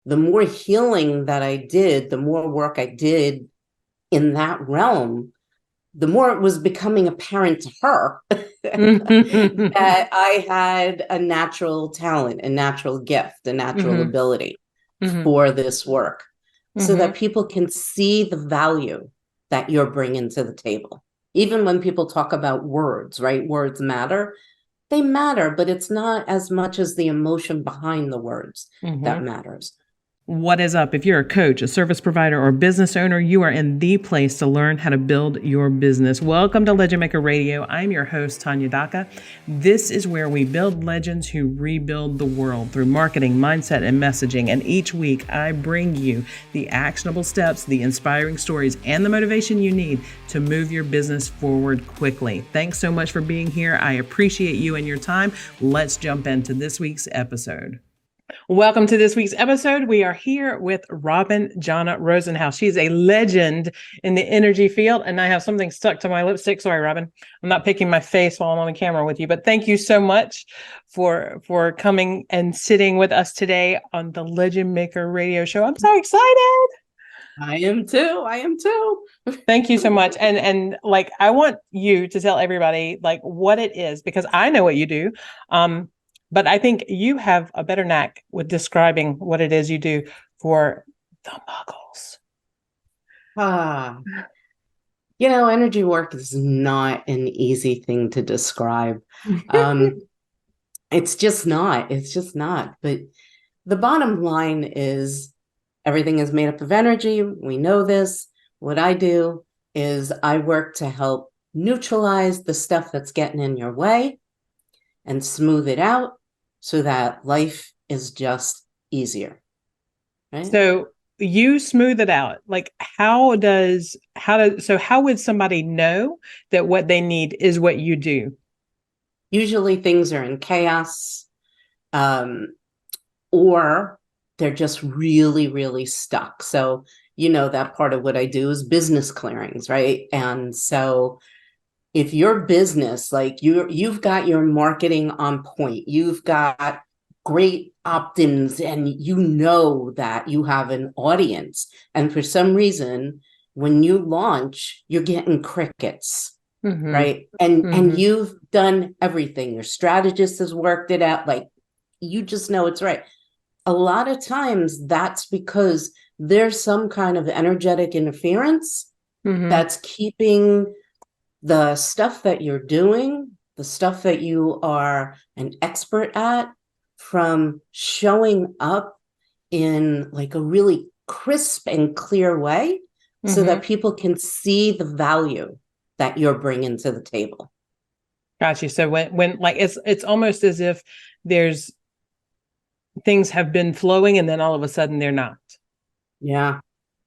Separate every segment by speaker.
Speaker 1: the more healing that I did, the more work I did in that realm, the more it was becoming apparent to her that I had a natural talent, a natural gift, a natural
Speaker 2: Mm-hmm.
Speaker 1: ability
Speaker 2: Mm-hmm.
Speaker 1: for this work, so
Speaker 2: Mm-hmm.
Speaker 1: that people can see the value that you're bringing to the table. Even when people talk about words, right? Words matter. They matter, but it's not as much as the emotion behind the words
Speaker 2: Mm-hmm.
Speaker 1: that matters.
Speaker 2: What is up? If you're a coach, a service provider, or business owner, you are in the place to learn how to build your business. Welcome to LegendMaker Radio. I'm your host, Tanya Daka. This is where we build legends who rebuild the world through marketing, mindset, and messaging. And each week, I bring you the actionable steps, the inspiring stories, and the motivation you need to move your business forward quickly. Thanks so much for being here. I appreciate you and your time. Let's jump into this week's episode. Welcome to this week's episode. We are here with Jonna Rosenhaus. She's a legend in the energy field, and I have something stuck to my lipstick. Sorry, Robin. I'm not picking my face while I'm on the camera with you, but thank you so much for coming and sitting with us today on the Legend Maker Radio Show. I'm so excited.
Speaker 1: I am too. I am too.
Speaker 2: Thank you so much. And like, I want you to tell everybody like what it is, because I know what you do. But I think you have a better knack with describing what it is you do for the muggles.
Speaker 1: Ah, energy work is not an easy thing to describe. Um, it's just not. It's just not. But the bottom line is everything is made up of energy. We know this. What I do is I work to help neutralize the stuff that's getting in your way and smooth it out so that life is just easier. Right?
Speaker 2: So you smooth it out. Like how would somebody know that what they need is what you do?
Speaker 1: Usually things are in chaos, or they're just really, really stuck. So, that part of what I do is business clearings, right? And so if your business, like you've got your marketing on point, you've got great opt-ins, and you know that you have an audience, and for some reason when you launch you're getting crickets, right? And you've done everything, your strategist has worked it out, like you just know it's right. A lot of times that's because there's some kind of energetic interference that's keeping the stuff that you're doing, the stuff that you are an expert at, from showing up in like a really crisp and clear way, so that people can see the value that you're bringing to the table.
Speaker 2: Gotcha. So when like it's almost as if there's things have been flowing and then all of a sudden they're not.
Speaker 1: Yeah.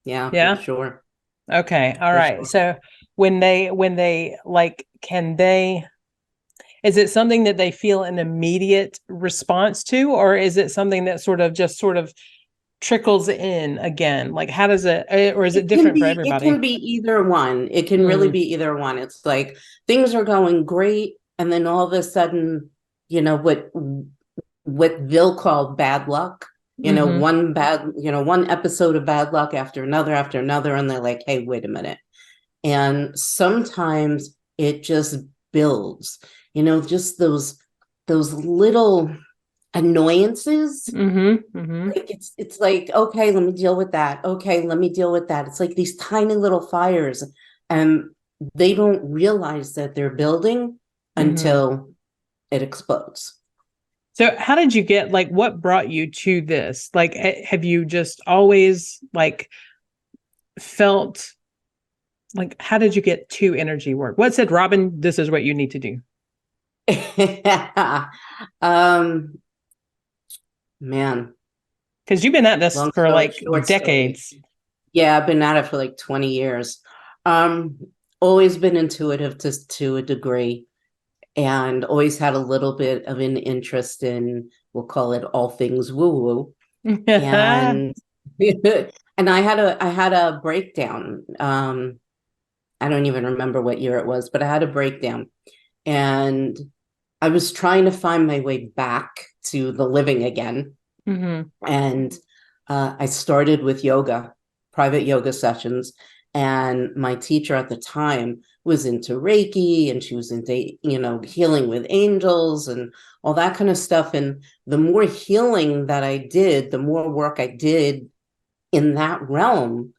Speaker 1: For sure.
Speaker 2: Okay. All
Speaker 1: For
Speaker 2: right.
Speaker 1: sure.
Speaker 2: So when they like, is it something that they feel an immediate response to, or is it something that sort of trickles in again? Like how does it, or is it different for
Speaker 1: It
Speaker 2: everybody?
Speaker 1: can be either one. It can really be either one. It's like things are going great, and then all of a sudden, what they'll call bad luck, one episode of bad luck after another, and they're like, hey, wait a minute. And sometimes it just builds, just those little annoyances. Like it's like, okay, let me deal with that. Okay, let me deal with that. It's like these tiny little fires, and they don't realize that they're building until it explodes.
Speaker 2: So how did you get, like, what brought you to this? Like, have you just always like felt like, how did you get to energy work? What said, Robin, this is what you need to do?
Speaker 1: um Man,
Speaker 2: Because you've been at this
Speaker 1: long
Speaker 2: for
Speaker 1: story,
Speaker 2: like
Speaker 1: short story.
Speaker 2: decades.
Speaker 1: Yeah, I've been at it for like 20 years. Um, Always been intuitive to a degree, and always had a little bit of an interest in, we'll call it all things woo-woo. And and I had a breakdown. I don't even remember what year it was, but I had a breakdown. And I was trying to find my way back to the living again. And I started with yoga, private yoga sessions. And my teacher at the time was into Reiki, and she was into, healing with angels and all that kind of stuff. And the more healing that I did, the more work I did in that realm,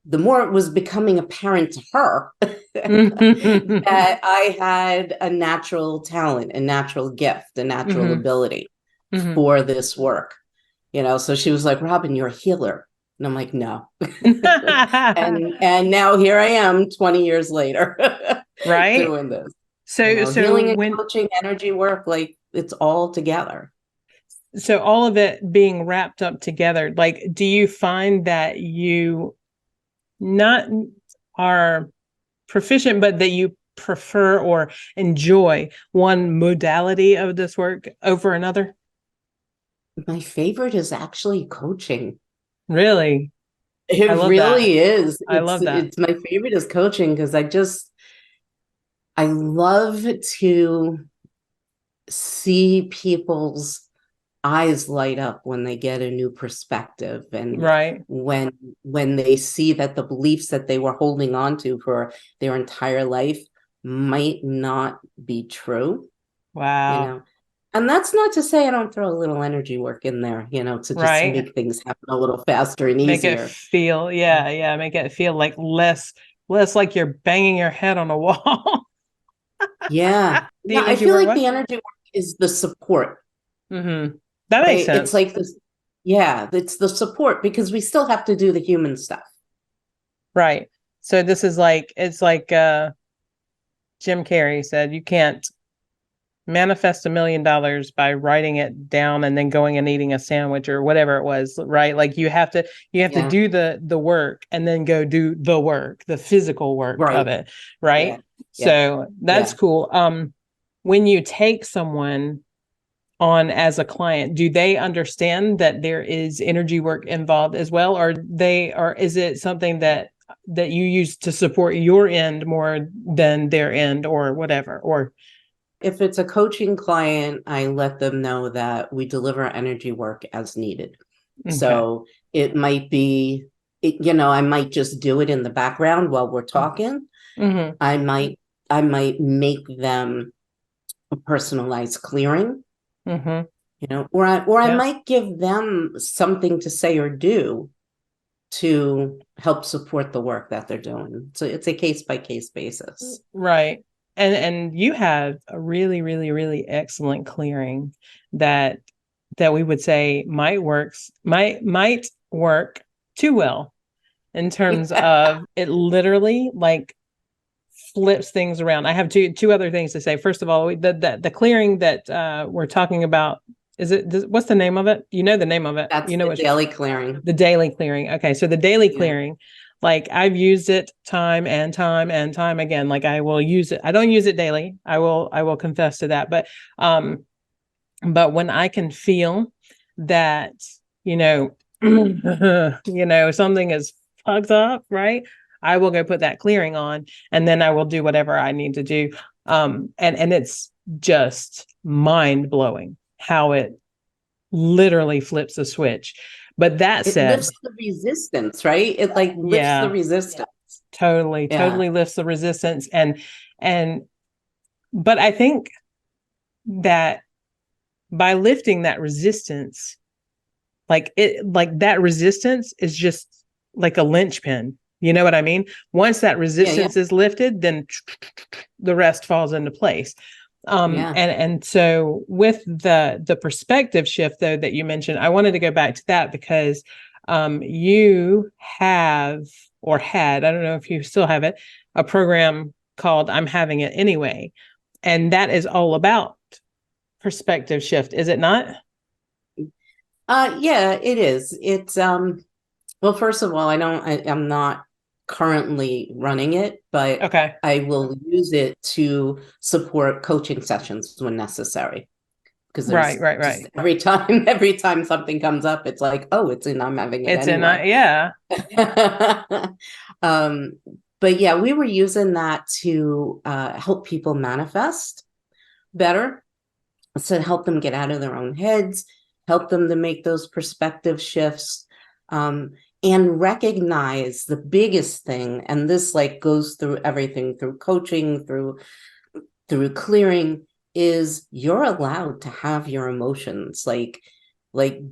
Speaker 1: the more it was becoming apparent to her that I had a natural talent, a natural gift, a natural
Speaker 2: Mm-hmm.
Speaker 1: ability
Speaker 2: Mm-hmm.
Speaker 1: for this work. So she was like, Robin, you're a healer. And I'm like, no. and now here I am 20 years later
Speaker 2: Right.
Speaker 1: doing this.
Speaker 2: So
Speaker 1: Healing and
Speaker 2: when
Speaker 1: coaching, energy work, like it's all together.
Speaker 2: so all of it being wrapped up together, like, do you find that you not are proficient, but that you prefer or enjoy one modality of this work over another?
Speaker 1: My favorite is actually coaching.
Speaker 2: Really? I
Speaker 1: It
Speaker 2: love that.
Speaker 1: really is.
Speaker 2: I
Speaker 1: It's
Speaker 2: love that.
Speaker 1: it's my favorite is coaching because I love to see people's eyes light up when they get a new perspective, and
Speaker 2: Right.
Speaker 1: when they see that the beliefs that they were holding on to for their entire life might not be true, you
Speaker 2: Wow.
Speaker 1: know. And that's not to say I don't throw a little energy work in there, to just
Speaker 2: Right.
Speaker 1: make things happen a little faster and
Speaker 2: Make it
Speaker 1: easier.
Speaker 2: feel, yeah, make it feel like less like you're banging your head on a wall.
Speaker 1: Yeah.
Speaker 2: The
Speaker 1: Yeah, I
Speaker 2: energy
Speaker 1: feel
Speaker 2: work
Speaker 1: like
Speaker 2: what?
Speaker 1: the energy work is the support,
Speaker 2: Mm-hmm. That makes
Speaker 1: right? It's
Speaker 2: sense.
Speaker 1: like this, yeah, it's the support because we still have to do the human stuff.
Speaker 2: Right. So this is like it's like Jim Carrey said, you can't manifest $1 million by writing it down and then going and eating a sandwich or whatever it was, right? Like you have to
Speaker 1: Yeah,
Speaker 2: do the work and then go do the work, the physical work of
Speaker 1: right.
Speaker 2: it, right?
Speaker 1: Yeah, yeah,
Speaker 2: So that's
Speaker 1: yeah.
Speaker 2: cool. When you take someone on as a client, do they understand that there is energy work involved as well, or is it something that you use to support your end more than their end or whatever? Or
Speaker 1: If it's a coaching client, I let them know that we deliver energy work as needed.
Speaker 2: okay.
Speaker 1: So it might be, I might just do it in the background while we're talking.
Speaker 2: Mm-hmm.
Speaker 1: I might, I might make them a personalized clearing,
Speaker 2: Mm-hmm.
Speaker 1: or I
Speaker 2: Yeah.
Speaker 1: might give them something to say or do to help support the work that they're doing. So it's a case by case basis.
Speaker 2: Right. And you have a really, really, really excellent clearing that we would say might work too well in terms of it literally like flips things around. I have two other things to say. First of all, the clearing that we're talking about, what's the name of it? You know the name of it.
Speaker 1: That's
Speaker 2: You know
Speaker 1: the
Speaker 2: which
Speaker 1: daily clearing.
Speaker 2: the daily clearing. Okay, so the daily
Speaker 1: Yeah.
Speaker 2: clearing, like I've used it time and time and time again. Like I will use it. I don't use it daily. I will confess to that. But when I can feel that, you know, something is fucked up, right? I will go put that clearing on and then I will do whatever I need to do. And it's just mind blowing how it literally flips a switch. But that
Speaker 1: It
Speaker 2: said,
Speaker 1: lifts the resistance, right? It like lifts the
Speaker 2: yeah,
Speaker 1: resistance.
Speaker 2: totally,
Speaker 1: Yeah.
Speaker 2: totally lifts the resistance. And but I think that by lifting that resistance, like that resistance is just like a linchpin. You know what I mean? Once that
Speaker 1: Yeah, yeah,
Speaker 2: resistance is lifted, then the rest falls into place.
Speaker 1: yeah.
Speaker 2: And so with the perspective shift though that you mentioned, I wanted to go back to that because you have or had, I don't know if you still have it, a program called I'm Having It Anyway. And that is all about perspective shift, is it not?
Speaker 1: Yeah, it is. It's well, first of all, I'm not currently running it, but
Speaker 2: Okay.
Speaker 1: I will use it to support coaching sessions when necessary. Because
Speaker 2: Right,
Speaker 1: there's
Speaker 2: right,
Speaker 1: just
Speaker 2: right.
Speaker 1: every time something comes up, it's like, oh, it's in I'm having it
Speaker 2: It's in
Speaker 1: anyway.
Speaker 2: yeah.
Speaker 1: um, but yeah, we were using that to help people manifest better, to help them get out of their own heads, help them to make those perspective shifts. and recognize the biggest thing. And this like goes through everything, through coaching, through clearing, is you're allowed to have your emotions, like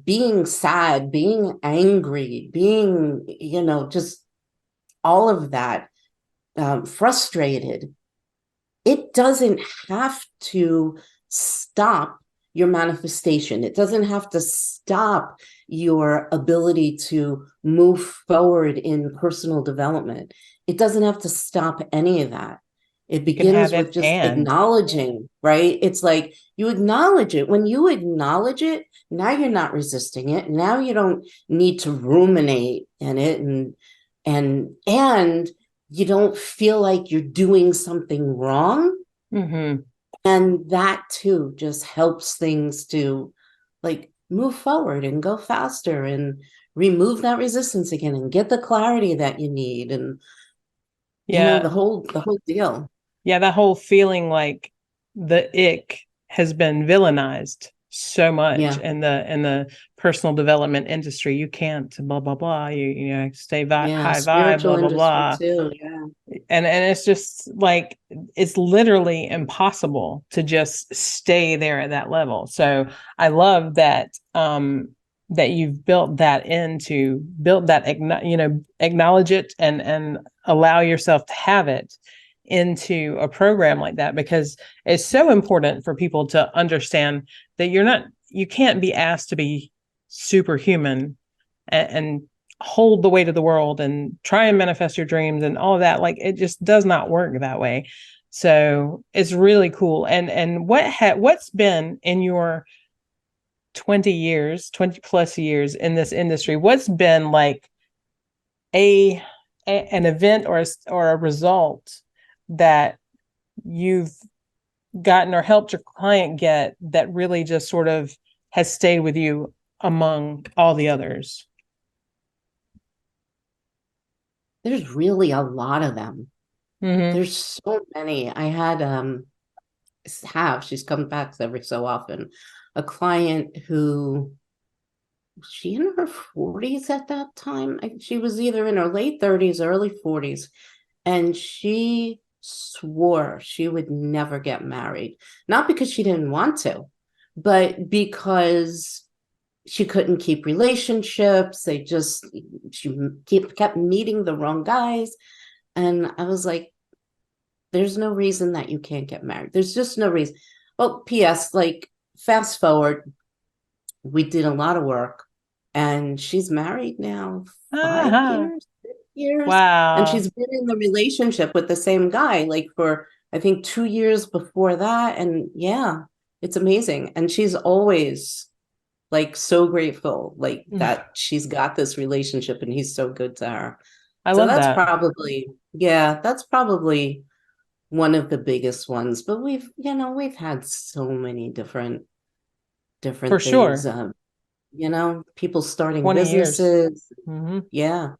Speaker 1: being sad, being angry, being, just all of that, frustrated. It doesn't have to stop your manifestation. It doesn't have to stop your ability to move forward in personal development. It doesn't have to stop any of that. It
Speaker 2: You can have
Speaker 1: begins with
Speaker 2: it
Speaker 1: just
Speaker 2: and.
Speaker 1: acknowledging, right? It's like you acknowledge it. When you acknowledge it, now you're not resisting it. Now you don't need to ruminate in it, and you don't feel like you're doing something wrong.
Speaker 2: Mm-hmm.
Speaker 1: And that too just helps things to like move forward and go faster and remove that resistance again and get the clarity that you need. And
Speaker 2: Yeah.
Speaker 1: the whole deal.
Speaker 2: Yeah, that whole feeling like the ick has been villainized so much
Speaker 1: Yeah.
Speaker 2: in the personal development industry. You can't blah blah blah. You stay
Speaker 1: Yeah.
Speaker 2: high vibe,
Speaker 1: Spiritual
Speaker 2: blah blah
Speaker 1: industry
Speaker 2: blah.
Speaker 1: too. Yeah.
Speaker 2: And it's just like it's literally impossible to just stay there at that level. So I love that that you've built that acknowledge it and allow yourself to have it into a program like that, because it's so important for people to understand that you can't be asked to be superhuman and hold the weight of the world and try and manifest your dreams and all of that. Like it just does not work that way. So it's really cool. And what's been in your 20 plus years in this industry, what's been like an event or a result that you've gotten or helped your client get that really just sort of has stayed with you among all the others?
Speaker 1: There's really a lot of them.
Speaker 2: Mm-hmm.
Speaker 1: There's so many. I had she's come back every so often, a client who, was she in her 40s at that time? She was either in her late 30s, early 40s, and she swore she would never get married. Not because she didn't want to, but because she couldn't keep relationships. She kept meeting the wrong guys. And I was like, there's no reason that you can't get married. There's just no reason. Well, P.S., like, fast forward, we did a lot of work, and she's married now five
Speaker 2: Uh-huh.
Speaker 1: years, 6 years, and
Speaker 2: Wow.
Speaker 1: she's been in the relationship with the same guy like for I think 2 years before that. And yeah, it's amazing. And she's always like so grateful like that she's got this relationship and he's so good to her.
Speaker 2: I
Speaker 1: So
Speaker 2: love
Speaker 1: that's
Speaker 2: that.
Speaker 1: probably, yeah, that's probably one of the biggest ones. But we've had so many
Speaker 2: For
Speaker 1: different things.
Speaker 2: sure.
Speaker 1: People starting
Speaker 2: 20 years.
Speaker 1: businesses.
Speaker 2: Mm-hmm.
Speaker 1: Yeah,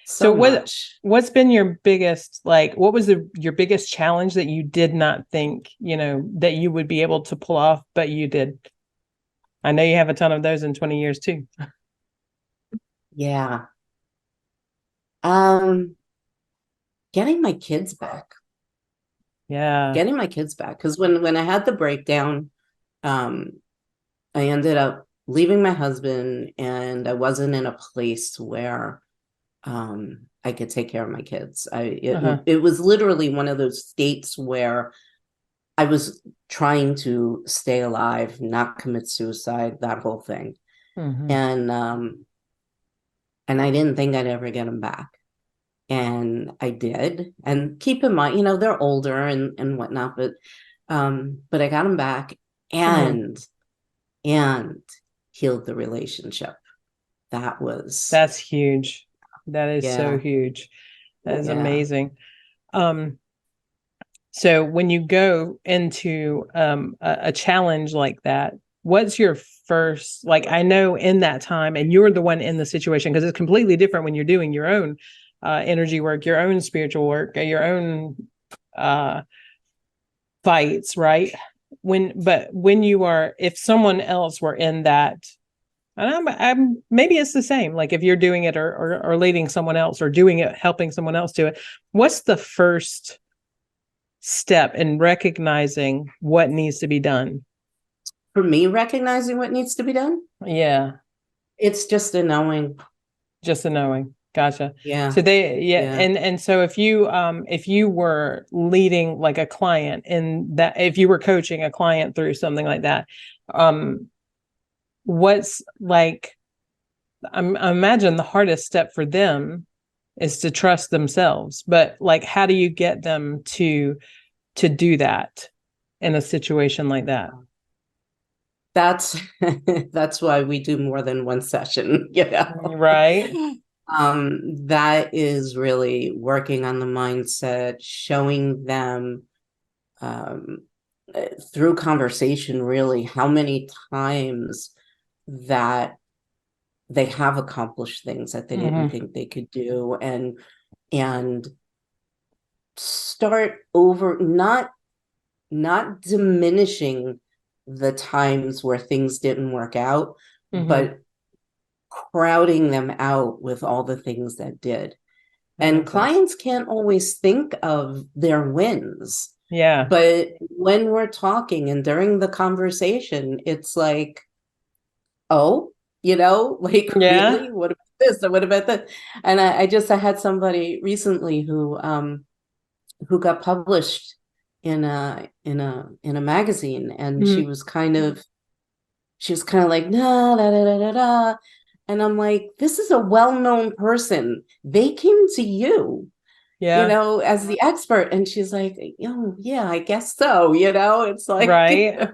Speaker 2: So
Speaker 1: so much.
Speaker 2: what's been your biggest, like, what was your biggest challenge that you did not think, that you would be able to pull off, but you did? I know you have a ton of those in 20 years too.
Speaker 1: Yeah. Um, getting my kids back.
Speaker 2: Yeah.
Speaker 1: Getting my kids back. Because when I had the breakdown, um, I ended up leaving my husband, and I wasn't in a place where I could take care of my kids.
Speaker 2: Uh-huh.
Speaker 1: It was literally one of those states where I was trying to stay alive, not commit suicide, that whole thing.
Speaker 2: Mm-hmm.
Speaker 1: And I didn't think I'd ever get them back. And I did. And keep in mind, they're older and whatnot, but I got them back
Speaker 2: Mm-hmm.
Speaker 1: and healed the relationship. That was,
Speaker 2: That's huge. That is so
Speaker 1: yeah,
Speaker 2: huge. That is
Speaker 1: yeah.
Speaker 2: amazing. Um, so when you go into a challenge like that, what's your first, like, I know in that time, and you're the one in the situation, because it's completely different when you're doing your own energy work, your own spiritual work, your own uh, fights, right? But when you are, if someone else were in that And I'm maybe it's the same. Like if you're doing it or leading someone else or doing it, helping someone else do it. What's the first step in recognizing what needs to be done?
Speaker 1: For me, recognizing what needs to be done,
Speaker 2: Yeah,
Speaker 1: it's just a knowing.
Speaker 2: just a knowing. Gotcha.
Speaker 1: Yeah.
Speaker 2: So yeah,
Speaker 1: Yeah.
Speaker 2: and so if you were leading like a client in that, if you were coaching a client through something like that, um, what's like, I imagine the hardest step for them is to trust themselves, but like, how do you get them to do that in a situation like that?
Speaker 1: That's that's why we do more than one session,
Speaker 2: Right.
Speaker 1: That is really working on the mindset, showing them um, through conversation, really, how many times that they have accomplished things that they didn't think they could do, and start over, not diminishing the times where things didn't work out, but crowding them out with all the things that did. And clients can't always think of their wins.
Speaker 2: Yeah.
Speaker 1: But when we're talking and during the conversation, it's like, oh, like,
Speaker 2: Yeah.
Speaker 1: really? What about this? And what about that? And I had somebody recently who got published in a magazine, and she was kind of like, nah, da, da, da, da, da. And I'm like, this is a well-known person. They came to you,
Speaker 2: Yeah.
Speaker 1: as the expert. And she's like, yeah, I guess so. It's like,
Speaker 2: Right.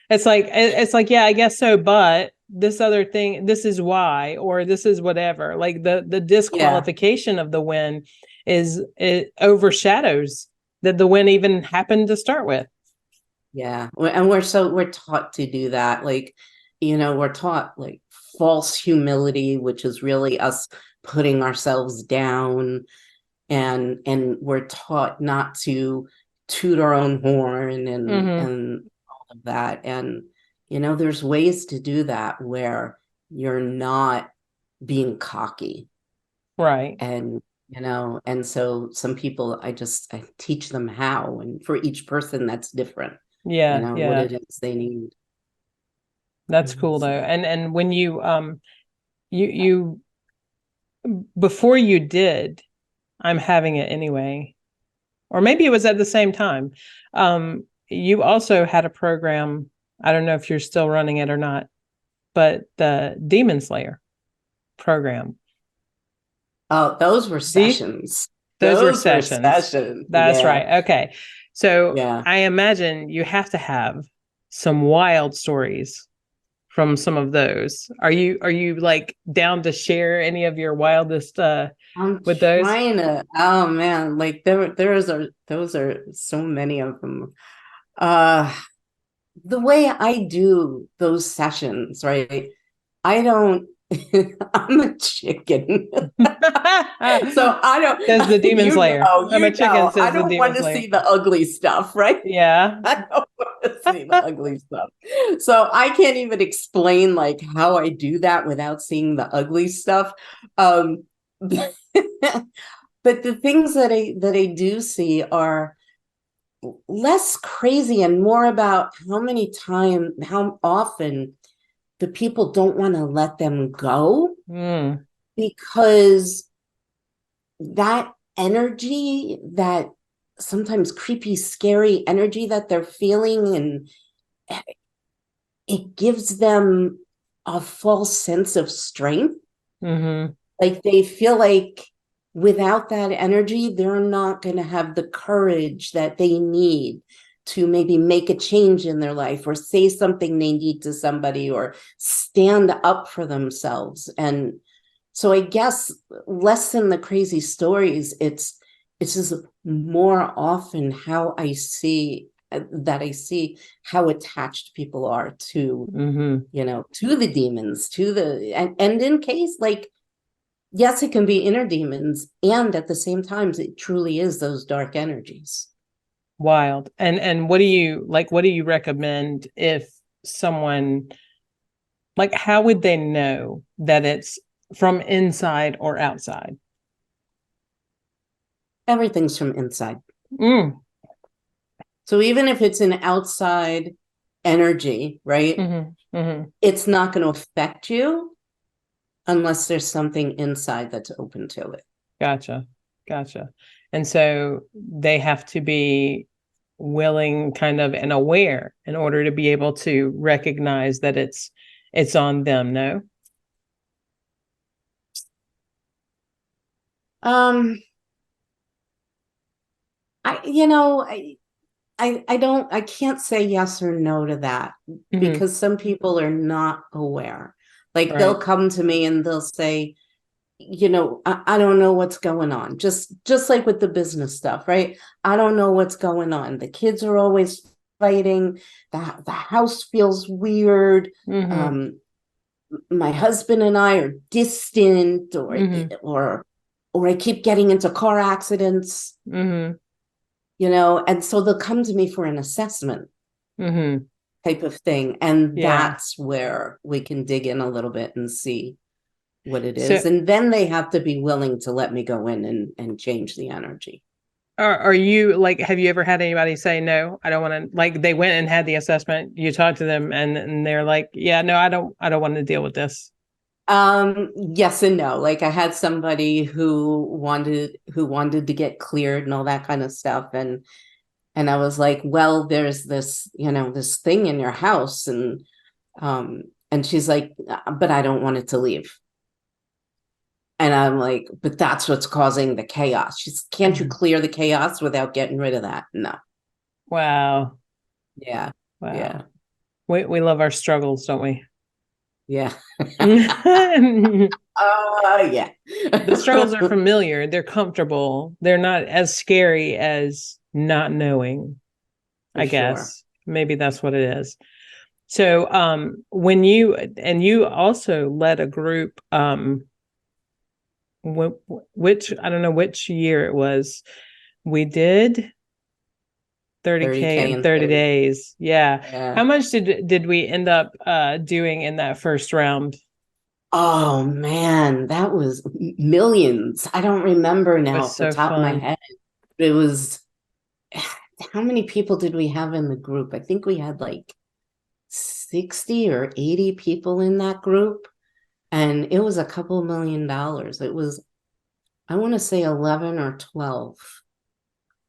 Speaker 2: It's like, yeah, I guess so, but this other thing, this is why, or this is whatever. Like the
Speaker 1: yeah,
Speaker 2: disqualification of the win it overshadows that the win even happened to start with.
Speaker 1: yeah. And we're taught to do that. Like, we're taught like false humility, which is really us putting ourselves down, and we're taught not to toot our own horn and all of that. And there's ways to do that where you're not being cocky.
Speaker 2: Right.
Speaker 1: And so some people, I teach them how, and for each person that's different,
Speaker 2: Yeah.
Speaker 1: what
Speaker 2: Yeah.
Speaker 1: it is they need.
Speaker 2: That's cool though.
Speaker 1: So
Speaker 2: And when you before you did, I'm having it anyway, or maybe it was at the same time. You also had a program. I don't know if you're still running it or not, but the Demon Slayer program.
Speaker 1: oh, those were
Speaker 2: The
Speaker 1: sessions.
Speaker 2: those were
Speaker 1: Those were
Speaker 2: sessions.
Speaker 1: sessions.
Speaker 2: That's
Speaker 1: Yeah.
Speaker 2: right. Okay. So
Speaker 1: Yeah.
Speaker 2: I imagine you have to have some wild stories from some of those. Are you like down to share any of your wildest
Speaker 1: I'm
Speaker 2: with those?
Speaker 1: trying to, oh man, like those are so many of them. Uh the way I do those sessions, right? I don't I'm a chicken. So I
Speaker 2: Says the
Speaker 1: don't,
Speaker 2: Demon Slayer. I'm a chicken,
Speaker 1: I
Speaker 2: says the
Speaker 1: don't
Speaker 2: Demon
Speaker 1: want to
Speaker 2: Slayer.
Speaker 1: see the ugly stuff, right?
Speaker 2: Yeah.
Speaker 1: I don't want to see the ugly stuff. So I can't even explain like how I do that without seeing the ugly stuff. Um, but the things that I do see are less crazy and more about how often the people don't want to let them go,
Speaker 2: Mm.
Speaker 1: because that energy, that sometimes creepy, scary energy that they're feeling, and it gives them a false sense of strength.
Speaker 2: Mm-hmm.
Speaker 1: Like they feel like without that energy, they're not going to have the courage that they need to maybe make a change in their life, or say something they need to somebody, or stand up for themselves. And so I guess less than the crazy stories, it's just more often how I see how attached people are to,
Speaker 2: Mm-hmm.
Speaker 1: to the demons, and in case, like, yes, it can be inner demons, and at the same time, it truly is those dark energies.
Speaker 2: Wild. And what do you recommend if someone Like, how would they know that it's from inside or outside?
Speaker 1: Everything's from inside.
Speaker 2: Mm.
Speaker 1: So even if it's an outside energy, right?
Speaker 2: Mm-hmm. Mm-hmm.
Speaker 1: It's not going to affect you unless there's something inside that's open to it.
Speaker 2: Gotcha. Gotcha. And so they have to be willing kind of and aware in order to be able to recognize that it's on them, no?
Speaker 1: Um, I can't say yes or no to that
Speaker 2: Mm-hmm.
Speaker 1: because some people are not aware. Like they'll
Speaker 2: Right.
Speaker 1: come to me and they'll say, I don't know what's going on. Just like with the business stuff, right? I don't know what's going on. The kids are always fighting. The house feels weird.
Speaker 2: Mm-hmm.
Speaker 1: Um, my husband and I are distant,
Speaker 2: Mm-hmm.
Speaker 1: or I keep getting into car accidents,
Speaker 2: Mm-hmm.
Speaker 1: and so they'll come to me for an assessment
Speaker 2: Mm-hmm.
Speaker 1: type of thing. And
Speaker 2: Yeah.
Speaker 1: that's where we can dig in a little bit and see what it
Speaker 2: So
Speaker 1: is. And then they have to be willing to let me go in and change the energy.
Speaker 2: are you like, have you ever had anybody say, no, I don't want to, like they went and had the assessment, you talked to them and they're like, yeah, no, I don't want to deal with this.
Speaker 1: Yes and no. Like I had somebody who wanted to get cleared and all that kind of stuff. And I was like, well, there's this thing in your house. And she's like, but I don't want it to leave. And I'm like, but that's what's causing the chaos. She's, can't you
Speaker 2: Mhm.
Speaker 1: clear the chaos without getting rid of that? No.
Speaker 2: Wow.
Speaker 1: Yeah. Yeah.
Speaker 2: Wow. We love our struggles, don't we?
Speaker 1: Yeah.
Speaker 2: The
Speaker 1: Yeah.
Speaker 2: struggles are familiar. They're comfortable. They're not as scary as not knowing,
Speaker 1: For
Speaker 2: I
Speaker 1: sure.
Speaker 2: guess. Maybe that's what it is. So, when you also led a group, which I don't know which year it was, we did 30K
Speaker 1: 30K
Speaker 2: in
Speaker 1: and
Speaker 2: 30
Speaker 1: 30.
Speaker 2: days. Yeah.
Speaker 1: Yeah.
Speaker 2: How much did we end up doing in that first round?
Speaker 1: Oh man, that was millions. I don't remember
Speaker 2: It
Speaker 1: now
Speaker 2: was
Speaker 1: off the
Speaker 2: so
Speaker 1: top of my
Speaker 2: fun.
Speaker 1: head. It was how many people did we have in the group? I think we had like 60 or 80 people in that group, and it was a couple $1 million. It was, I want to say 11 or 12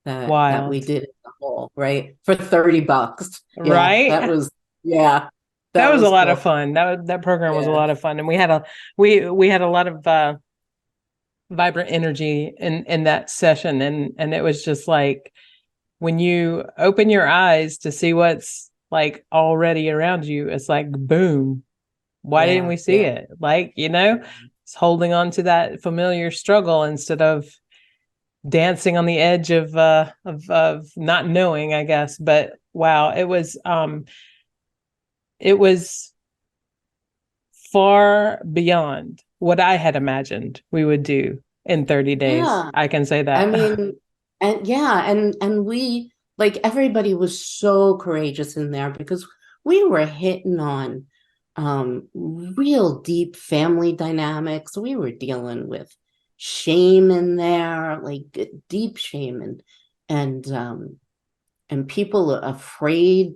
Speaker 1: that we
Speaker 2: Wild.
Speaker 1: did as a whole, right? For $30. Yeah, that
Speaker 2: Right?
Speaker 1: was yeah,
Speaker 2: That
Speaker 1: that
Speaker 2: was a
Speaker 1: was
Speaker 2: lot of
Speaker 1: cool.
Speaker 2: fun. That program was a
Speaker 1: Yeah.
Speaker 2: lot of fun. And we had a lot of vibrant energy in that session. And it was just like when you open your eyes to see what's like already around you, it's like boom. Why didn't
Speaker 1: Yeah,
Speaker 2: we see
Speaker 1: yeah.
Speaker 2: it? Like, it's holding on to that familiar struggle instead of dancing on the edge of not knowing, I guess. But wow, it was far beyond what I had imagined we would do in 30 days.
Speaker 1: Yeah.
Speaker 2: I can say
Speaker 1: I
Speaker 2: that.
Speaker 1: mean, and yeah, and we, like, everybody was so courageous in there because we were hitting on real deep family dynamics. We were dealing with shame in there, like deep shame, and people are afraid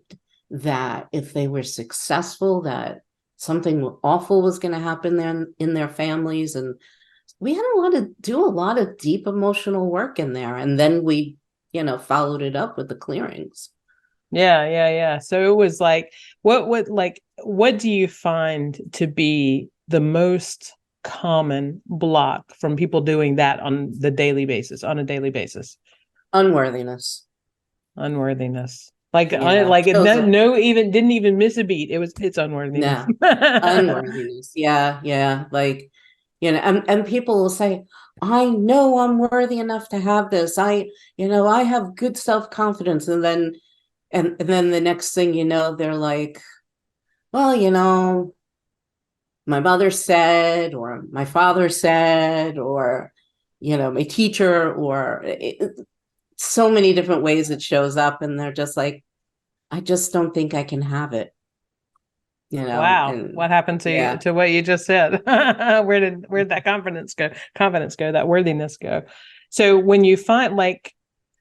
Speaker 1: that if they were successful, that something awful was going to happen there in their families. And we had to do a lot of deep emotional work in there. And then we, followed it up with the clearings.
Speaker 2: Yeah, yeah, yeah. So it was like, what do you find to be the most common block from people doing that on a daily basis?
Speaker 1: Unworthiness.
Speaker 2: Unworthiness. Like,
Speaker 1: Yeah.
Speaker 2: like
Speaker 1: Shows
Speaker 2: no,
Speaker 1: up.
Speaker 2: no, even didn't even miss a beat. It's unworthiness.
Speaker 1: No. Unworthiness. Yeah. Yeah. Like, and people will say, I know I'm worthy enough to have this. I have good self-confidence. And then the next thing you know, they're like, well, my mother said, or my father said, or, my teacher, or so many different ways it shows up. And they're just like, I just don't think I can have it.
Speaker 2: Wow.
Speaker 1: and
Speaker 2: What happened
Speaker 1: yeah,
Speaker 2: to what you just said? Where'd that confidence go? Confidence go, that worthiness go. So when you find like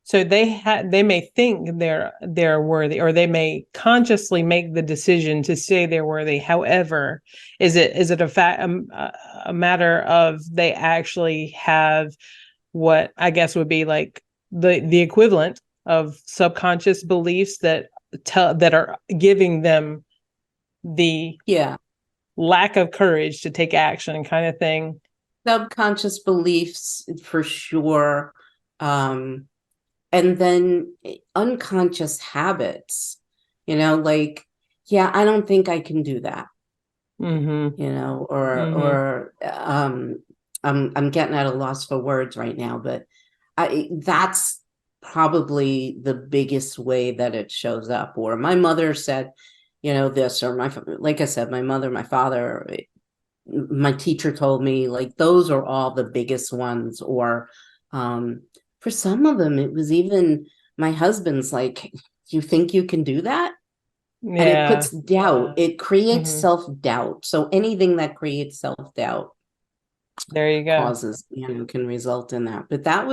Speaker 2: so they may think they're worthy, or they may consciously make the decision to say they're worthy. However, is it a matter of they actually have what I guess would be like the equivalent of subconscious beliefs that are giving them the
Speaker 1: yeah.
Speaker 2: lack of courage to take action kind of thing.
Speaker 1: Subconscious beliefs for sure. Um, and then unconscious habits, like, yeah, I don't think I can do that,
Speaker 2: Mm-hmm. Mm-hmm.
Speaker 1: or I'm getting at a loss for words right now, but that's probably the biggest way that it shows up. Or my mother said, this, or like I said, my mother, my father, my teacher told me, like, those are all the biggest ones. Or for some of them, it was even my husband's like, you think you can do that? And it
Speaker 2: Yeah.
Speaker 1: puts doubt, it creates
Speaker 2: Mm-hmm.
Speaker 1: self-doubt. So anything that creates self-doubt
Speaker 2: There you go.
Speaker 1: causes, can result in that. But that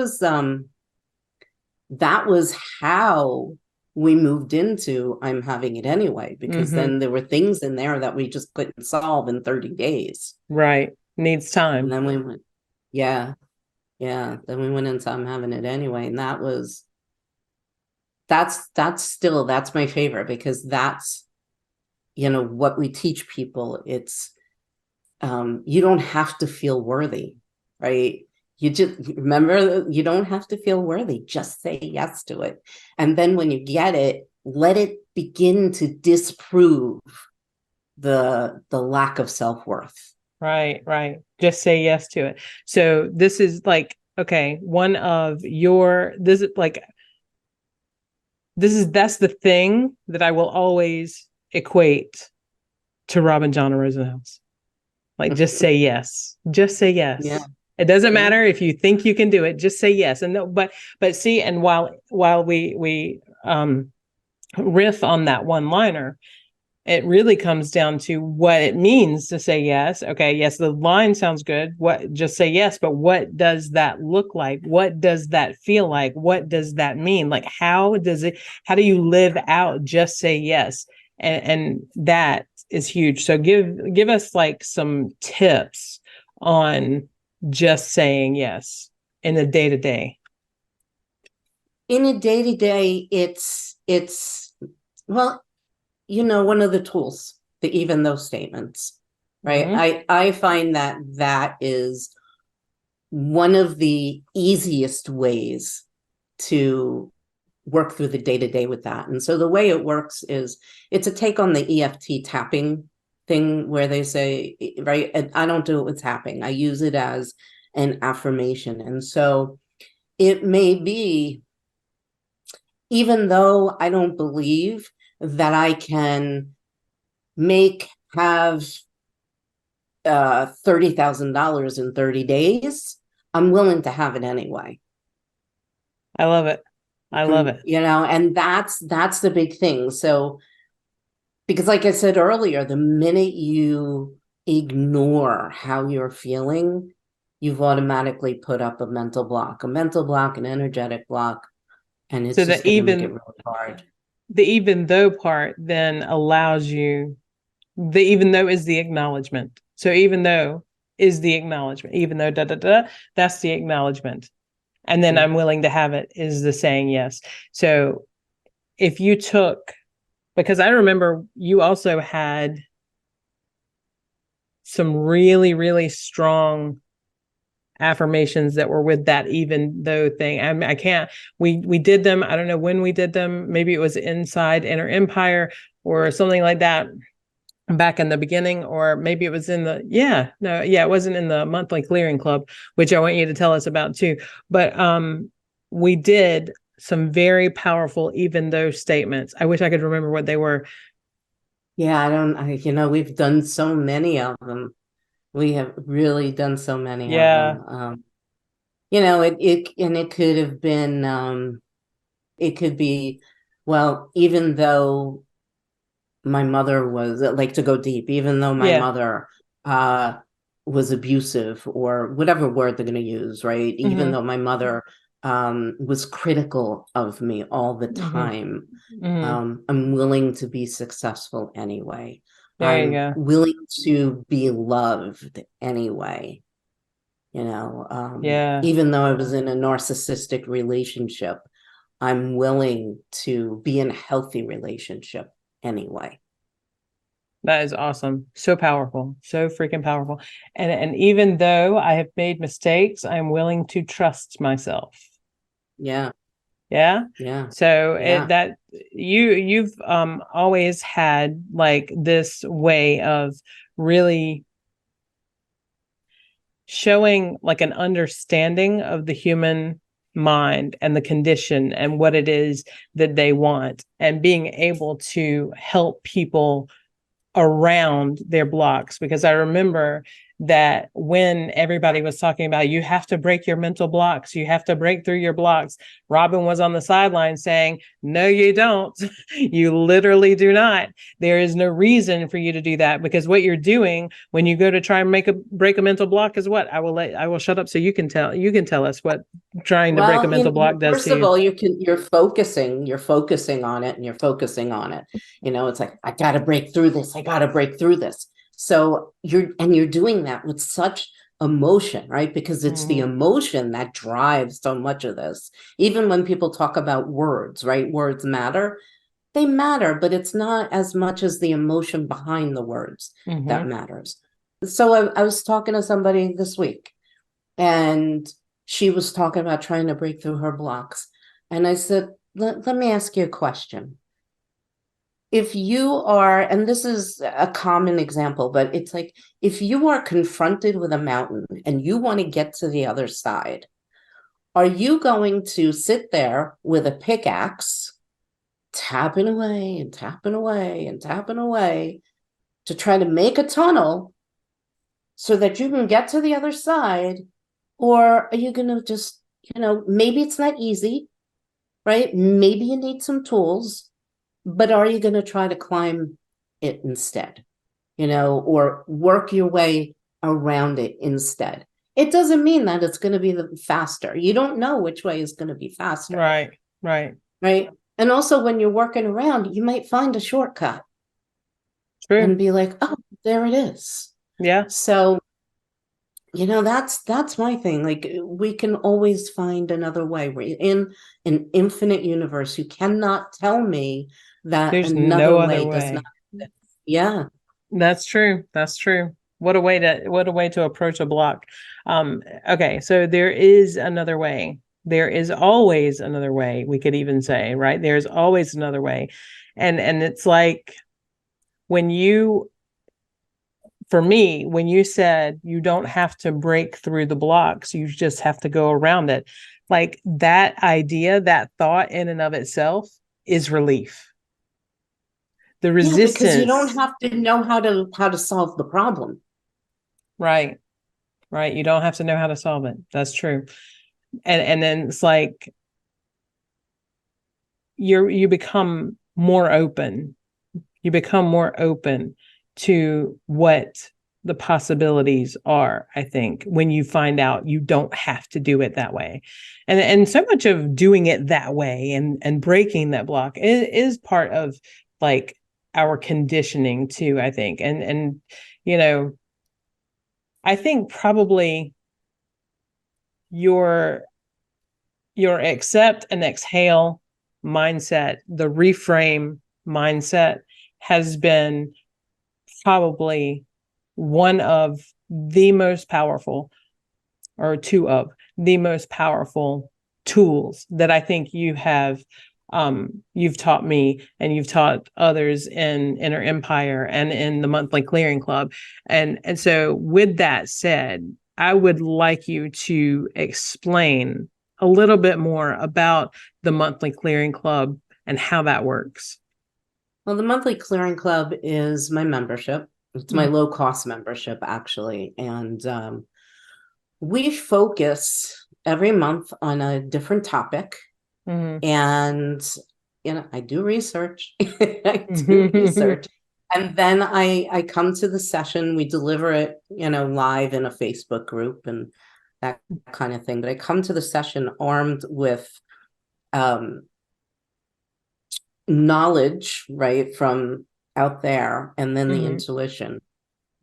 Speaker 1: was how we moved into I'm having it anyway, because
Speaker 2: Mm-hmm.
Speaker 1: then there were things in there that we just couldn't solve in 30 days.
Speaker 2: Right. Needs
Speaker 1: And
Speaker 2: time.
Speaker 1: then we went, yeah, yeah. Then we went into I'm having it anyway. And that's my favorite, because that's, what we teach people. It's you don't have to feel worthy, right? You just remember, you don't have to feel worthy. Just say yes to it. And then when you get it, let it begin to disprove the lack of self-worth.
Speaker 2: Right, right. Just say yes to it. So this is like, okay, one of your this is like that's the thing that I will always equate to Robin Jonna Rosenhaus. Like, just say yes. Just say
Speaker 1: Yeah,
Speaker 2: yes. It doesn't
Speaker 1: yeah.
Speaker 2: matter if you think you can do it. Just say yes. And no, but see, and while we riff on that one liner, it really comes down to what it means to say yes. Okay, yes, the line sounds good. What just say yes, but what does that look like? What does that feel like? What does that mean? Like, how do you live out just say yes? And that is huge. So give us like some tips on just saying yes in the day to day.
Speaker 1: In a day-to-day, it's well, one of the tools, the even those statements, right?
Speaker 2: Mm-hmm.
Speaker 1: I find that is one of the easiest ways to work through the day-to-day with that. And so the way it works is, it's a take on the EFT tapping thing, where they say, right, and I don't do it with tapping, I use it as an affirmation. And so it may be, even though I don't believe that I can have $30,000 in 30 days, I'm willing to have it anyway.
Speaker 2: I love it. I love it.
Speaker 1: And that's the big thing. So, because like I said earlier, the minute you ignore how you're feeling, you've automatically put up a mental block, an energetic block, and
Speaker 2: So
Speaker 1: it's just
Speaker 2: that
Speaker 1: going to make it really hard.
Speaker 2: the even though part then allows you the even though is the acknowledgement. So even though is the acknowledgement, even though da da da, that's the acknowledgement. And then
Speaker 1: Yeah.
Speaker 2: I'm willing to have it is the saying yes. So if you took, because I remember you also had some really, really strong affirmations that were with that even though thing. I mean, I can't, we did them. I don't know when we did them. Maybe it was inside Inner Empire or something like that back in the beginning, or maybe it was in the it wasn't in the monthly clearing club, which I want you to tell us about too. But we did some very powerful even though statements. I wish I could remember what they were.
Speaker 1: Yeah, we've done so many of them. We have really done so many of
Speaker 2: Yeah.
Speaker 1: them. It could have been, it could be, well, even though my mother was like, to go deep, even though my
Speaker 2: Yeah.
Speaker 1: mother was abusive, or whatever word they're going to use, right? Even
Speaker 2: Mm-hmm.
Speaker 1: though my mother was critical of me all the
Speaker 2: Mm-hmm.
Speaker 1: time,
Speaker 2: Mm-hmm.
Speaker 1: I'm willing to be successful anyway.
Speaker 2: There you
Speaker 1: I'm
Speaker 2: go.
Speaker 1: willing to be loved anyway.
Speaker 2: Yeah.
Speaker 1: Even though I was in a narcissistic relationship, I'm willing to be in a healthy relationship anyway.
Speaker 2: That is awesome. So powerful. So freaking powerful. And even though I have made mistakes, I'm willing to trust myself.
Speaker 1: Yeah,
Speaker 2: Yeah.
Speaker 1: yeah,
Speaker 2: So
Speaker 1: yeah.
Speaker 2: that you've always had like this way of really showing like an understanding of the human mind and the condition and what it is that they want, and being able to help people around their blocks. Because I remember that when everybody was talking about, you have to break your mental blocks, you have to break through your blocks, Robin was on the sideline saying, no, you don't. You literally do not. There is no reason for you to do that, because what you're doing when you go to try and break a mental block is what? I will shut up so you can tell us what trying to break a
Speaker 1: Well,
Speaker 2: mental block does
Speaker 1: first
Speaker 2: to
Speaker 1: of
Speaker 2: you.
Speaker 1: all, you're focusing on it, and you're focusing on it. It's like, I got to break through this. I got to break through this. So you're doing that with such emotion, right? Because it's the
Speaker 2: Mm-hmm.
Speaker 1: emotion that drives so much of this. Even when people talk about words, right? Words matter. They matter, but it's not as much as the emotion behind the words that
Speaker 2: Mm-hmm.
Speaker 1: matters. So I was talking to somebody this week, and she was talking about trying to break through her blocks. And I said, let me ask you a question. If you are, and this is a common example, but it's like, if you are confronted with a mountain and you want to get to the other side, are you going to sit there with a pickaxe, tapping away and tapping away and tapping away to try to make a tunnel so that you can get to the other side? Or are you going to just, maybe it's not easy, right? Maybe you need some tools, but are you going to try to climb it instead, or work your way around it instead? It doesn't mean that it's going to be faster. You don't know which way is going to be faster,
Speaker 2: Right. Right.
Speaker 1: right? And also, when you're working around, you might find a shortcut
Speaker 2: True.
Speaker 1: and be like, oh, there it is.
Speaker 2: Yeah.
Speaker 1: So, that's my thing. Like, we can always find another way. We're in an infinite universe. You cannot tell me that
Speaker 2: There's no
Speaker 1: another
Speaker 2: other
Speaker 1: way does not
Speaker 2: way.
Speaker 1: exist. Yeah.
Speaker 2: That's true. That's true. What a way to approach a block. Okay, so there is another way. There is always another way, we could even say, right? There's always another way. And it's like when you for me, when you said you don't have to break through the blocks, you just have to go around it. Like that idea, that thought in and of itself is relief. The
Speaker 1: Yeah, because you don't
Speaker 2: resistance,
Speaker 1: have to know how to solve the problem.
Speaker 2: right? Right. You don't have to know how to solve it. That's true. And then it's like you become more open. You become more open to what the possibilities are, I think, when you find out you don't have to do it that way. And so much of doing it that way and breaking that block is part of like our conditioning too, I think. And you know, I think probably your accept and exhale mindset, the reframe mindset, has been probably one of the most powerful, or two of the most powerful tools that I think you've taught me and you've taught others in Inner Empire and in the Monthly Clearing Club. And so with that said, I would like you to explain a little bit more about the Monthly Clearing Club and how that works.
Speaker 1: Well, the monthly clearing club is my membership. It's my low cost membership, actually. And we focus every month on a different topic.
Speaker 2: Mm-hmm.
Speaker 1: And, I do research. I do research. And then I come to the session, we deliver it, live in a Facebook group and that kind of thing. But I come to the session armed with knowledge, right, from out there, and then the intuition.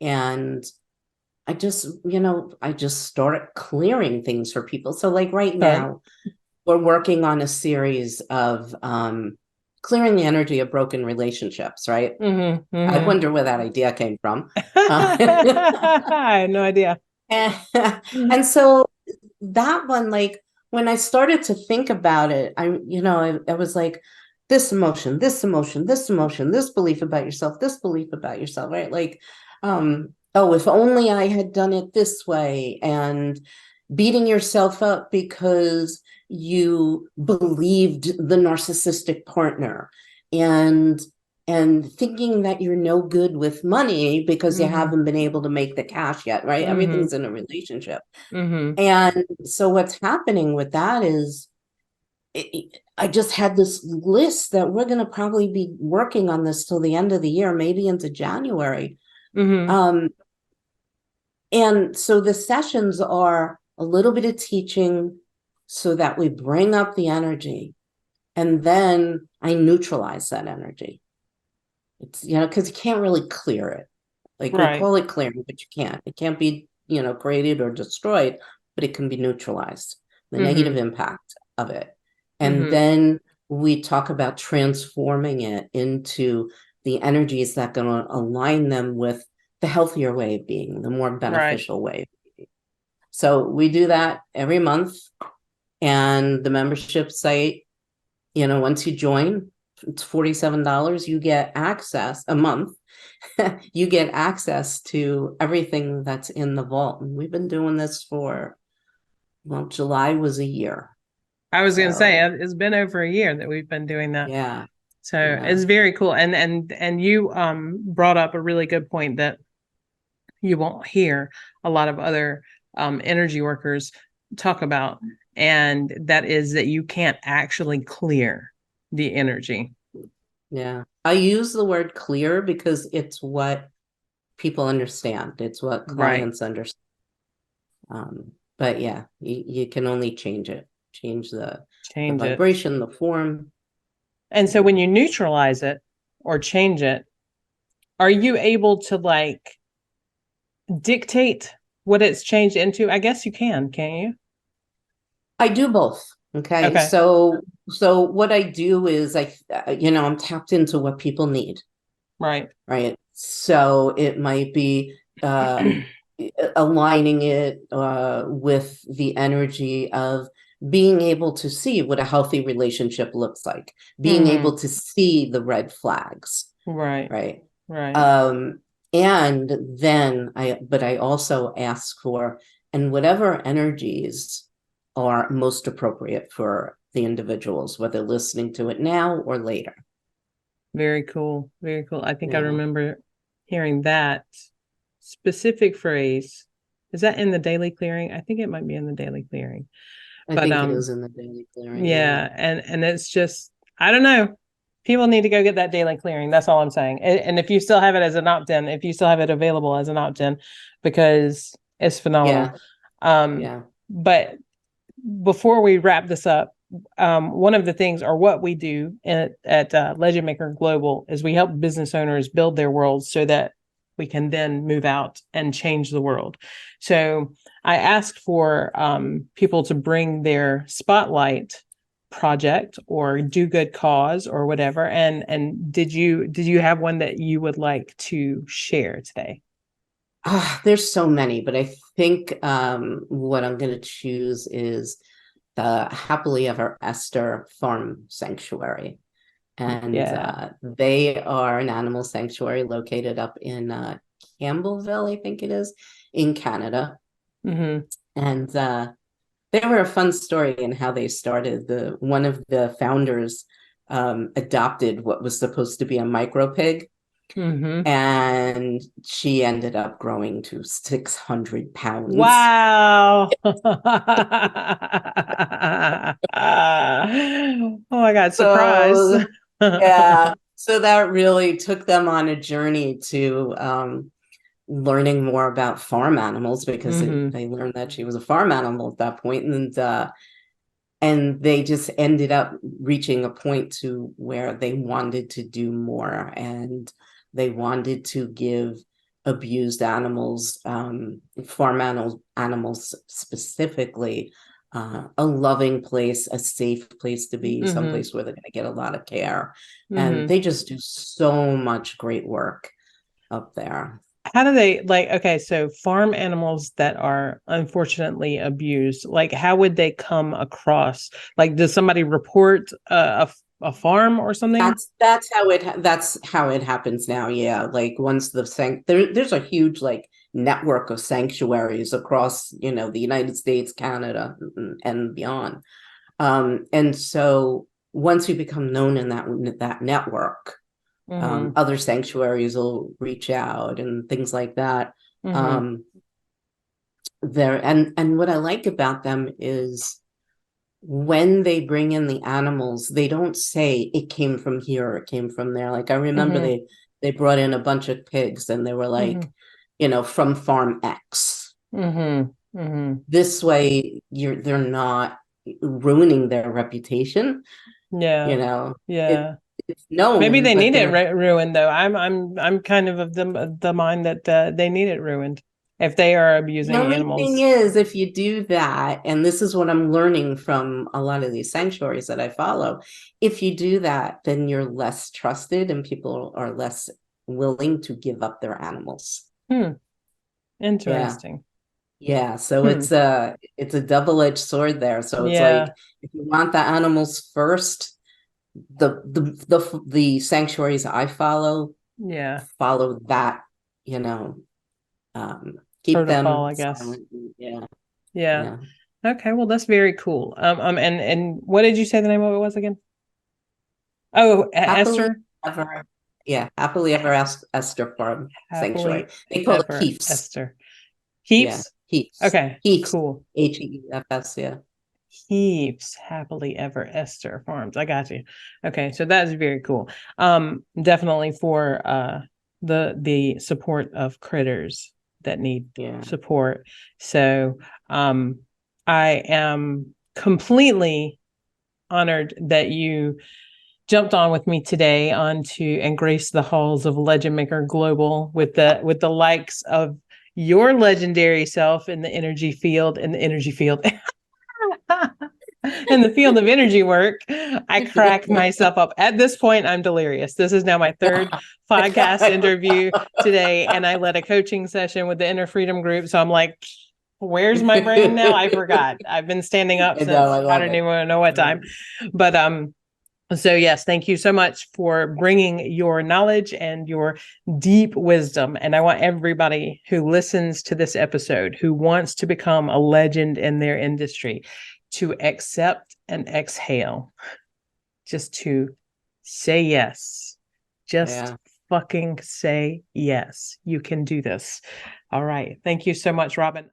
Speaker 1: And I just started clearing things for people. So like right now, we're working on a series of clearing the energy of broken relationships, right? I wonder where that idea came from.
Speaker 2: I had no idea.
Speaker 1: And so that one, like when I started to think about it, I was like, this emotion, this emotion, this emotion, this belief about yourself, this belief about yourself, right? Like, oh, if only I had done it this way, and beating yourself up because you believed the narcissistic partner, and thinking that you're no good with money because you haven't been able to make the cash yet, right? Everything's in a relationship. And so what's happening with that is I just had this list that we're going to probably be working on this till the end of the year, maybe into January. And so the sessions are a little bit of teaching so that we bring up the energy, and then I neutralize that energy. It's, because you can't really clear it. Like we call it clearing, but you can't. It can't be, created or destroyed, but it can be neutralized, the negative impact of it. And then we talk about transforming it into the energies that are going to align them with the healthier way of being, the more beneficial way of being. So we do that every month. And the membership site, once you join, it's $47. You get access a month. You get access to everything that's in the vault. And we've been doing this for, July was a year.
Speaker 2: I was going to say, it's been over a year that we've been doing that.
Speaker 1: Yeah.
Speaker 2: So it's very cool. And you brought up a really good point that you won't hear a lot of other energy workers talk about. And that is that you can't actually clear the energy.
Speaker 1: Yeah. I use the word clear because it's what people understand. It's what clients understand. But yeah, you can only change it. Change the vibration, the form.
Speaker 2: And so when you neutralize it or change it, are you able to like dictate what it's changed into? I guess you can't you?
Speaker 1: I do both. Okay. So what I do is I'm tapped into what people need. Right. So it might be aligning it with the energy of being able to see what a healthy relationship looks like, being able to see the red flags. Right. And then I also ask for, and whatever energies are most appropriate for the individuals, whether listening to it now or later.
Speaker 2: Very cool. Very cool. I think I remember hearing that specific phrase. Is that in the daily clearing? I think it might be in the daily clearing.
Speaker 1: I think it is in the daily clearing.
Speaker 2: Yeah. And it's just, I don't know. People need to go get that daily clearing. That's all I'm saying. And if you still have it as an opt-in, if you still have it available as an opt-in, because it's phenomenal. But before we wrap this up, one of the things, or what we do at LegendMaker Global, is we help business owners build their worlds so that we can then move out and change the world. So I asked for people to bring their spotlight project or do good cause or whatever. And did you have one that you would like to share today?
Speaker 1: There's so many, but I think what I'm going to choose is the Happily Ever Esther Farm Sanctuary. And they are an animal sanctuary located up in Campbellville, I think it is, in Canada. And they were a fun story in how they started. One of the founders adopted what was supposed to be a micro pig. And she ended up growing to 600 pounds.
Speaker 2: Wow. Oh my God. Surprise.
Speaker 1: So that really took them on a journey to learning more about farm animals, because they learned that she was a farm animal at that point, and they just ended up reaching a point to where they wanted to do more, and they wanted to give abused animals, farm animals specifically, a loving place, a safe place to be, someplace where they're going to get a lot of care. And they just do so much great work up there.
Speaker 2: How do they, like, okay, so farm animals that are unfortunately abused, like how would they come across? Like, does somebody report a farm or something?
Speaker 1: That's how it happens now. Yeah, like once there's a huge like network of sanctuaries across, the United States, Canada, and beyond. And so once you become known in that network, other sanctuaries will reach out and things like that. There and what I like about them is when they bring in the animals, they don't say it came from here or it came from there. Like I remember they brought in a bunch of pigs and they were like, from farm X. This way they're not ruining their reputation.
Speaker 2: Yeah.
Speaker 1: It's known.
Speaker 2: Maybe they need it ruined though. I'm kind of the mind that they need it ruined if they are abusing animals.
Speaker 1: The only thing is, if you do that, and this is what I'm learning from a lot of these sanctuaries that I follow, if you do that, then you're less trusted and people are less willing to give up their animals.
Speaker 2: Interesting.
Speaker 1: Yeah, so it's a double-edged sword there. So it's like, if you want the animals first, the sanctuaries I follow that, keep
Speaker 2: protocol,
Speaker 1: them
Speaker 2: I guess.
Speaker 1: silent.
Speaker 2: Yeah. Okay, well that's very cool. And what did you say the name of it was again? Oh, Esther.
Speaker 1: Happily Ever Esther Farm Sanctuary. They call it Heaps.
Speaker 2: Esther. Heaps?
Speaker 1: Heaps.
Speaker 2: Okay.
Speaker 1: Heaps.
Speaker 2: Cool.
Speaker 1: HEEFS, yeah.
Speaker 2: Heaps Happily Ever Esther Farms. I got you. Okay, so that's very cool. Definitely for the support of critters that need support. So I am completely honored that you jumped on with me today and graced the halls of LegendMaker Global with the likes of your legendary self in the energy field in the field of energy work. I crack myself up. At this point, I'm delirious. This is now my third podcast interview today, and I led a coaching session with the Inner Freedom Group. So I'm like, where's my brain now? I forgot. I've been standing up since I don't even know what time. But so yes, thank you so much for bringing your knowledge and your deep wisdom. And I want everybody who listens to this episode, who wants to become a legend in their industry, to accept and exhale, just to say yes. Fucking say yes. You can do this. All right. Thank you so much, Robin.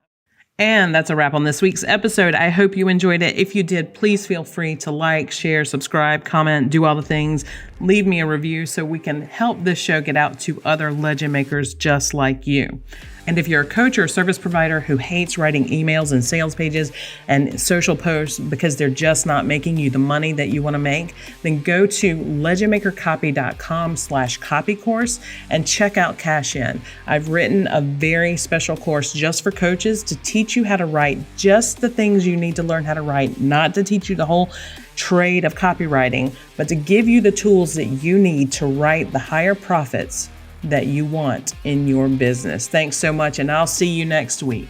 Speaker 2: And that's a wrap on this week's episode. I hope you enjoyed it. If you did, please feel free to like, share, subscribe, comment, do all the things. Leave me a review so we can help this show get out to other legend makers just like you. And if you're a coach or a service provider who hates writing emails and sales pages and social posts because they're just not making you the money that you want to make, then go to legendmakercopy.com/copy course and check out Cash In. I've written a very special course just for coaches to teach you how to write just the things you need to learn how to write, not to teach you the whole trade of copywriting, but to give you the tools that you need to write the higher profits that you want in your business. Thanks so much, and I'll see you next week.